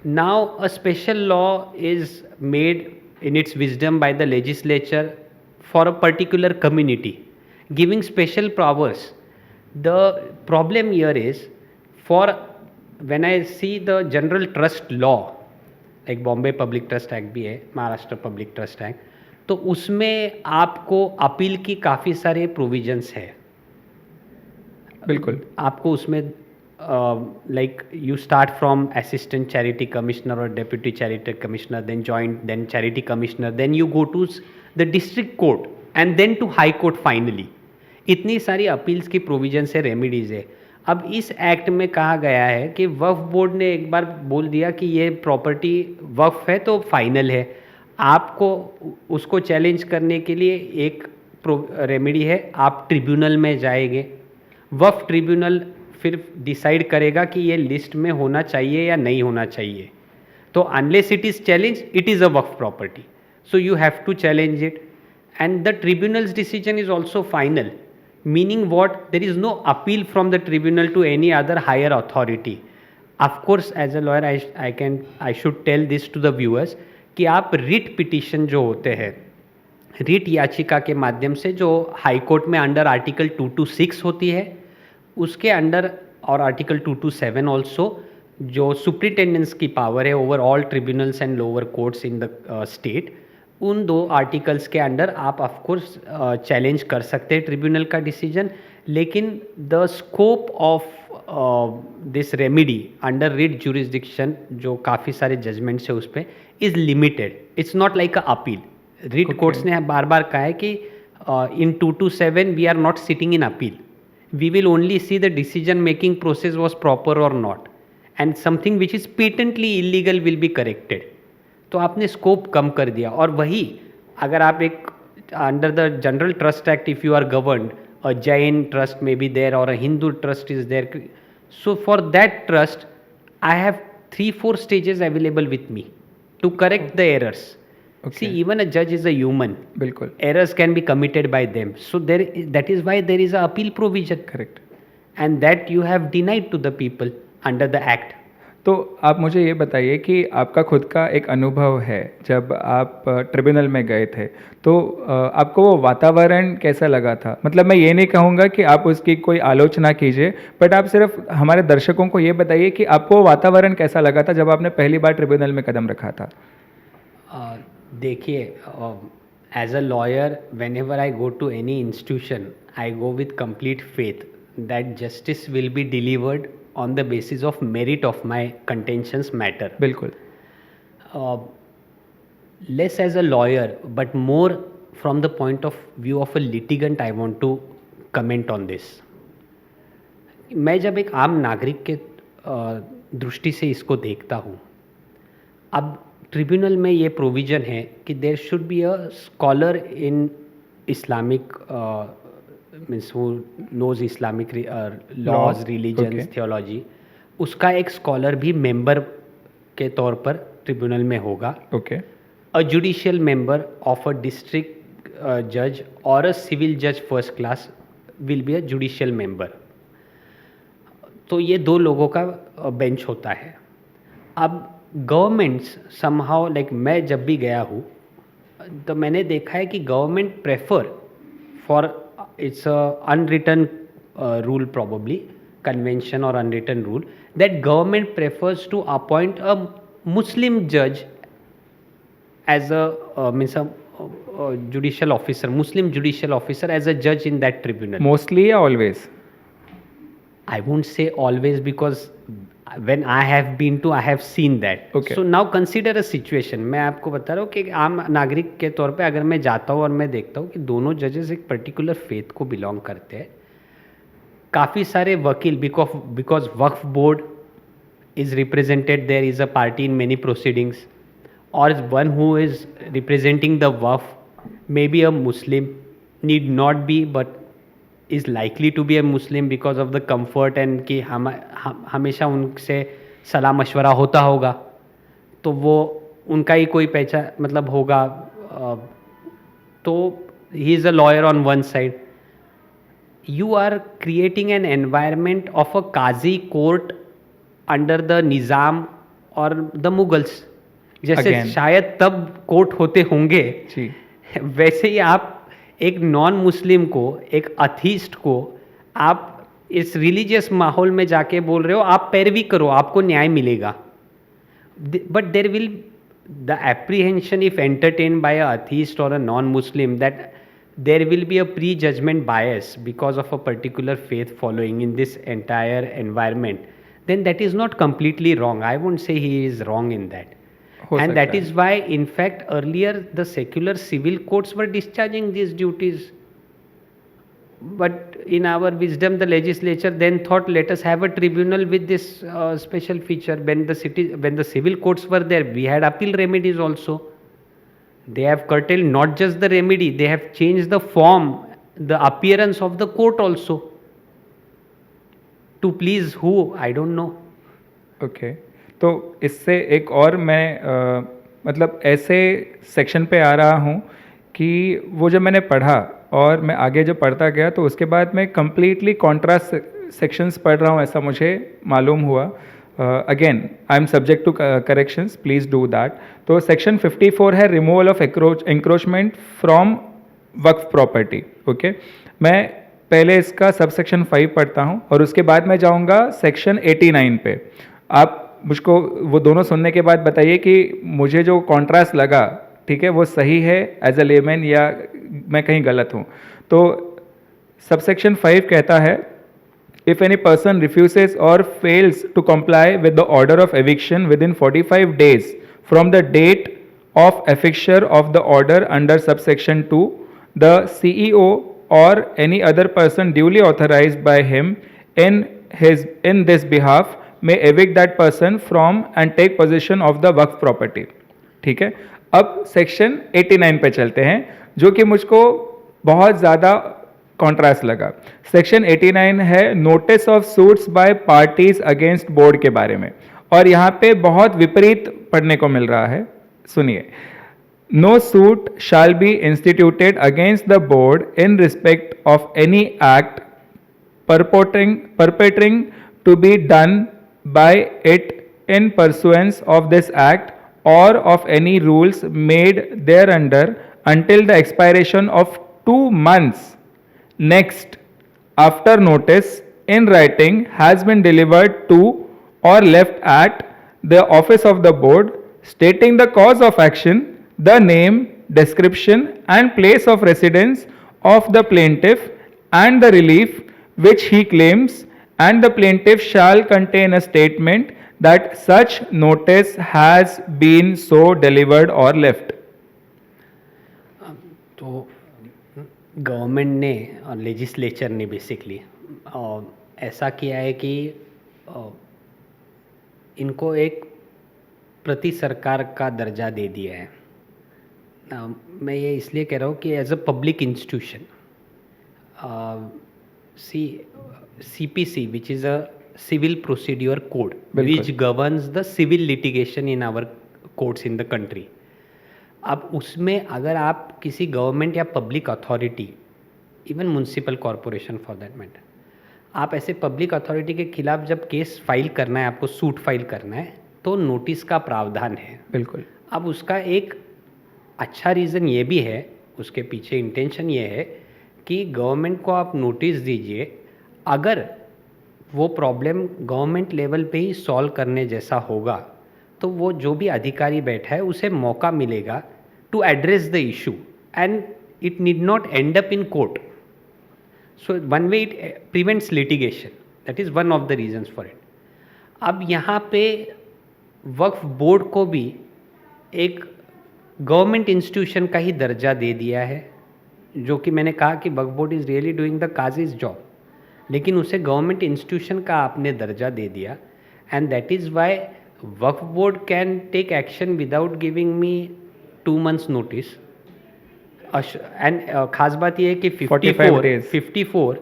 Now a special law is made in its wisdom by the legislature for a particular community, giving special powers. The problem here is, for when I see the general trust law, एक Bombay public trust act भी है, Maharashtra public trust act, तो उसमें आपको appeal की काफ़ी सारे provisions है. बिल्कुल. आपको उसमें like you start from assistant charity commissioner और deputy charity commissioner, then joint, then charity commissioner, then you go to the district court and then to high court finally. इतनी सारी अपील्स की प्रोविजंस है, remedies है. अब इस act में कहा गया है कि वक्फ बोर्ड ने एक बार बोल दिया कि ये प्रॉपर्टी वक्फ है तो फाइनल है. आपको उसको चैलेंज करने के लिए एक रेमेडी है, आप ट्रिब्यूनल में जाएंगे. वक्फ ट्रिब्यूनल फिर डिसाइड करेगा कि ये लिस्ट में होना चाहिए या नहीं होना चाहिए. तो unless it is challenge, it is a Waqf property, so you have to challenge it, and the tribunal's decision is also final. Meaning what? There is no appeal from the tribunal to any other higher authority. Of course, as a lawyer, I should tell this to the viewers कि आप writ petition जो होते हैं, writ याचिका के माध्यम से जो हाई कोर्ट में अंडर आर्टिकल 226 होती है, उसके अंडर, और आर्टिकल 227 ऑल्सो, जो सुप्रिटेंडेंस की पावर है over all tribunals and lower courts in the state, उन दो आर्टिकल्स के अंडर आप ऑफ कोर्स चैलेंज कर सकते हैं ट्रिब्यूनल का डिसीजन. लेकिन the scope of this remedy under writ jurisdiction, जो काफ़ी सारे जजमेंट्स है उस पर, is limited. It's not like a appeal. Writ courts ने बार बार कहा है कि in 227 we are not sitting in appeal, we will only see the decision making process was proper और not, and something which is patently illegal will be corrected. तो आपने scope कम कर दिया. और वही अगर आप एक under the general trust act, if you are governed, a Jain trust may be there or a Hindu trust is there, so for that trust I have 3-4 stages available with me to correct the errors. See, even a judge is a human. बिल्कुल. Errors can be committed by them. So that is why there is a appeal provision. Correct. And that you have denied to the people under the act. तो आप मुझे ये बताइए कि आपका खुद का एक अनुभव है, जब आप ट्रिब्यूनल में गए थे तो आपको वो वातावरण कैसा लगा था? मतलब मैं ये नहीं कहूँगा कि आप उसकी कोई आलोचना कीजिए, बट आप सिर्फ हमारे दर्शकों को ये बताइए कि आपको वो वातावरण कैसा लगा था जब आपने पहली बार ट्रिब्यूनल में कदम रखा था. देखिए, as a lawyer, whenever I go to any institution, I go with complete faith that justice will be delivered on the basis of merit of my contentions matter. बिल्कुल. Less as a lawyer, but more from the point of view of a litigant, I want to comment on this. मैं जब एक आम नागरिक के दृष्टि से इसको देखता हूँ, अब ट्रिब्यूनल में ये प्रोविज़न है कि there should be a scholar in Islamic, means who knows Islamic laws, religions, theology, उसका एक स्कॉलर भी मेंबर के तौर पर ट्रिब्यूनल में होगा. Okay. A judicial member of a district जज और अ सिविल जज first class will be a judicial member. तो ये दो लोगों का बेंच होता है. अब गवर्नमेंट्स समहाउ, लाइक मैं जब भी गया हूँ तो मैंने देखा है कि government prefer for, it's a unwritten rule, probably convention or unwritten rule, that government prefers to appoint a Muslim judge as a means a judicial officer, Muslim judicial officer as a judge in that tribunal. Mostly या always? I won't say always, because when I have been to, I have seen that. Okay. So now consider a situation. मैं आपको बता रहा हूँ कि आम नागरिक के तौर पे अगर मैं जाता हूँ और मैं देखता हूँ कि दोनों जजेस एक पर्टिकुलर फेथ को बिलोंग करते हैं, काफ़ी सारे वकील, because Waqf board is represented, there is a party in many proceedings, or one who is representing the waqf, maybe a Muslim, need not be, but is likely to be a Muslim because of the comfort and कि हमेशा उनसे सलाह मशवरा होता होगा, तो वो उनका ही कोई पहचान मतलब होगा, तो he is a lawyer on one side. You are creating an environment of a Qazi court under the Nizam or the Mughals, जैसे Again. शायद तब कोर्ट होते होंगे जी, वैसे ही आप एक नॉन मुस्लिम को, एक अथीस्ट को आप इस रिलीजियस माहौल में जाके बोल रहे हो आप पैरवी करो, आपको न्याय मिलेगा. But there will the apprehension if entertain by a atheist or a non Muslim that there will be a pre-judgment bias because of a particular faith following in this entire environment, then that is not completely wrong. I won't say he is wrong in that. And that is why, in fact, earlier the secular civil courts were discharging these duties. But in our wisdom, the legislature then thought, let us have a tribunal with this special feature. When the civil courts were there, we had appeal remedies also. They have curtailed not just the remedy, they have changed the form, the appearance of the court also. To please who? I don't know. Okay. तो इससे एक और मैं मतलब ऐसे section पे आ रहा हूँ कि वो जब मैंने पढ़ा और मैं आगे जो पढ़ता गया तो उसके बाद मैं कम्प्लीटली कॉन्ट्रास्ट सेक्शंस पढ़ रहा हूँ ऐसा मुझे मालूम हुआ. Again I am subject to corrections, please do that. तो सेक्शन 54 है removal of encroachment from Waqf property. Okay, मैं पहले इसका सब सेक्शन 5 पढ़ता हूँ और उसके बाद मैं जाऊँगा सेक्शन 89 पे. आप मुझको वो दोनों सुनने के बाद बताइए कि मुझे जो कॉन्ट्रास्ट लगा, ठीक है, वो सही है एज अ लेमैन या मैं कहीं गलत हूँ. तो सब सेक्शन 5 कहता है, if any person refuses or fails to comply with the order of eviction within 45 days from the date of affixure of the order under subsection 2, the CEO or any other person duly authorized by him in this behalf may evict that person from and take possession of the Waqf property. ठीक है. अब section 89 पे चलते हैं जो कि मुझको बहुत ज़्यादा कॉन्ट्रास्ट लगा. सेक्शन 89 है notice of suits by parties against board के बारे में, और यहाँ पे बहुत विपरीत पढ़ने को मिल रहा है. सुनिए. No suit shall be instituted against the board in respect of any act perpetrating to be done by it in pursuance of this act or of any rules made thereunder until the expiration of 2 months next after notice in writing has been delivered to or left at the office of the board, stating the cause of action, the name, description and place of residence of the plaintiff and the relief which he claims, and the plaintiff shall contain a statement that such notice has been so delivered or left. तो government ने और legislature ने basically ऐसा किया है कि इनको एक प्रति सरकार का दर्जा दे दिया है. मैं ये इसलिए कह रहा हूँ कि as a public institution CPC, which is a civil procedure code, which governs the civil litigation in our courts in the country. अब उसमें अगर आप किसी गवर्नमेंट या public authority, even municipal corporation for that matter, आप ऐसे public authority के खिलाफ जब केस फाइल करना है, आपको सूट फाइल करना है, तो नोटिस का प्रावधान है. बिल्कुल. अब उसका एक अच्छा रीज़न ये भी है, उसके पीछे इंटेंशन ये है कि गवर्नमेंट को आप नोटिस दीजिए, अगर वो प्रॉब्लम गवर्नमेंट लेवल पे ही सॉल्व करने जैसा होगा तो वो जो भी अधिकारी बैठा है उसे मौका मिलेगा to address the issue and it need not end up in court. So one way it prevents litigation, that is one of the reasons for it. अब यहाँ पे वक्फ बोर्ड को भी एक गवर्नमेंट इंस्टीट्यूशन का ही दर्जा दे दिया है, जो कि मैंने कहा कि Waqf board is really doing the Qazis job, लेकिन उसे गवर्नमेंट इंस्टीट्यूशन का आपने दर्जा दे दिया, and that is why Waqf board can take action without giving me 2 months notice. And खास बात यह है कि 45 days। 54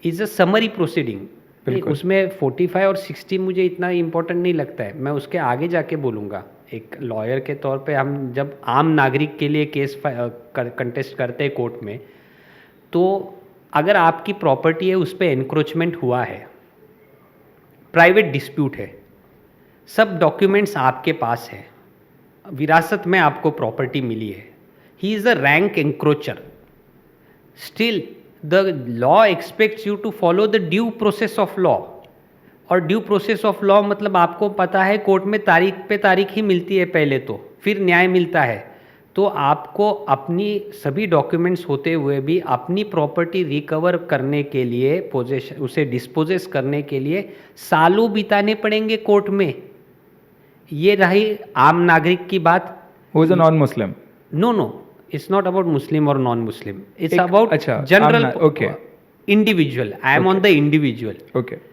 is a summary proceeding. बिल्कुल। उसमें 45 और 60 मुझे इतना इम्पोर्टेंट नहीं लगता है, मैं उसके आगे जाके बोलूँगा। एक लॉयर के तौर पे हम जब आम नागरिक के लिए केस कंटेस्ट करते हैं कोर्ट में, तो अगर आपकी प्रॉपर्टी है उस पर एनक्रोचमेंट हुआ है, प्राइवेट डिस्प्यूट है, सब डॉक्यूमेंट्स आपके पास है, विरासत में आपको प्रॉपर्टी मिली है, he is a rank encroacher, still the law expects you to follow the due process of law. और ड्यू प्रोसेस ऑफ लॉ मतलब आपको पता है कोर्ट में तारीख पे तारीख ही मिलती है पहले, तो फिर न्याय मिलता है। तो आपको अपनी सभी डॉक्यूमेंट्स होते हुए भी अपनी प्रॉपर्टी रिकवर करने के लिए, पोजेशन उसे डिस्पोजेस करने के लिए सालों बिताने पड़ेंगे कोर्ट में। ये रही आम नागरिक की बात। Who is a non Muslim? No no, it's not about Muslim or non Muslim, it's एक- अबाउट अच्छा, general, okay। Individual. I am on the individual. Okay.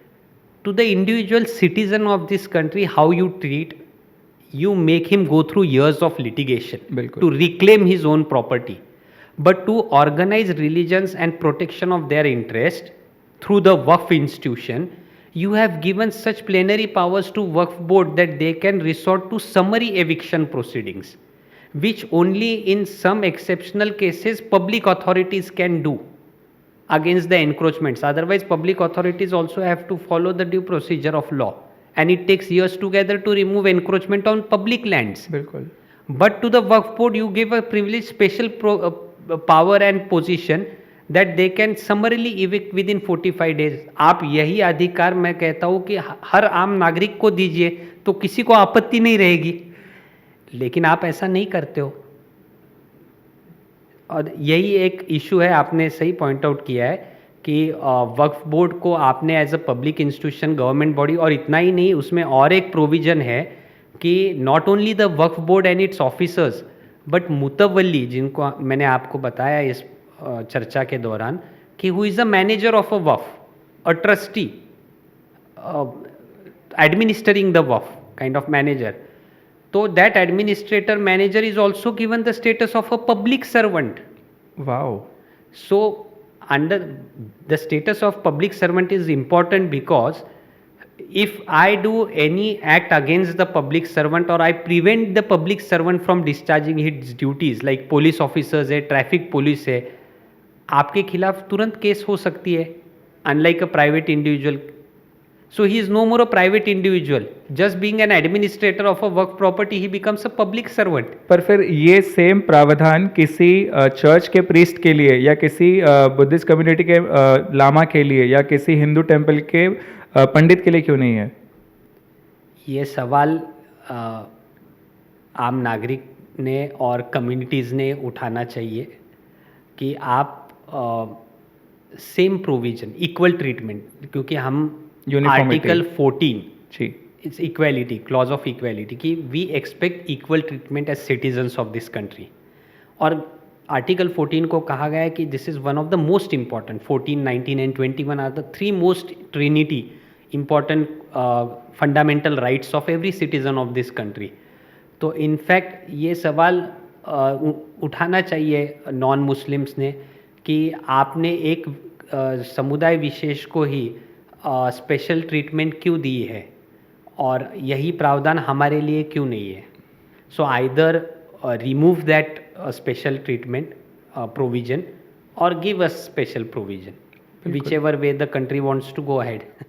To the individual citizen of this country, how you treat, you make him go through years of litigation बिल्कुल। to reclaim his own property. But to organize religions and protection of their interest through the Waqf institution, you have given such plenary powers to Waqf board that they can resort to summary eviction proceedings, which only in some exceptional cases public authorities can do against the encroachments. Otherwise, public authorities also have to follow the due procedure of law, and it takes years together to remove encroachment on public lands. बिल्कुल। But to the Waqf board, you give a privileged special power and position that they can summarily evict within 45 days. आप यही अधिकार मैं कहता हूँ कि हर आम नागरिक को दीजिए तो किसी को आपत्ति नहीं रहेगी, लेकिन आप ऐसा नहीं करते हो। और यही एक इशू है, आपने सही पॉइंट आउट किया है कि वक्फ बोर्ड को आपने as a public institution, government body, और इतना ही नहीं, उसमें और एक प्रोविजन है कि not only the Waqf board and its officers but mutawalli, जिनको मैंने आपको बताया इस चर्चा के दौरान कि who is the manager of a waqf, a trustee administering the waqf, kind of manager, तो that administrator manager is also given the status of a public servant. Wow. So under the status of public servant is important because if I do any act against the public servant or I prevent the public servant from discharging his duties, like police officers है, traffic police है, आपके खिलाफ तुरंत case हो सकती है, unlike a private individual. So he is no more a private individual. Just being an administrator of a work property, he becomes a public servant. पर फिर ये सेम प्रावधान किसी चर्च के प्रीस्ट के लिए या किसी बुद्धिस्ट कम्युनिटी के लामा के लिए या किसी हिंदू टेम्पल के पंडित के लिए क्यों नहीं है? ये सवाल आम नागरिक ने और कम्युनिटीज़ ने उठाना चाहिए कि आप सेम प्रोविजन, इक्वल ट्रीटमेंट, क्योंकि हम Uniformity। आर्टिकल 14 जी। It's equality, clause of equality, कि we expect equal treatment as citizens of this country. और आर्टिकल 14 को कहा गया है कि this is one of the most important, 14, 19 and 21 are the 3 most trinity important fundamental rights of every citizen of this country. तो in fact ये सवाल उठाना चाहिए नॉन मुस्लिम्स ने कि आपने एक समुदाय विशेष को ही स्पेशल ट्रीटमेंट क्यों दी है और यही प्रावधान हमारे लिए क्यों नहीं है। So either remove that special treatment provision or give us special provision, whichever way the country wants to go ahead.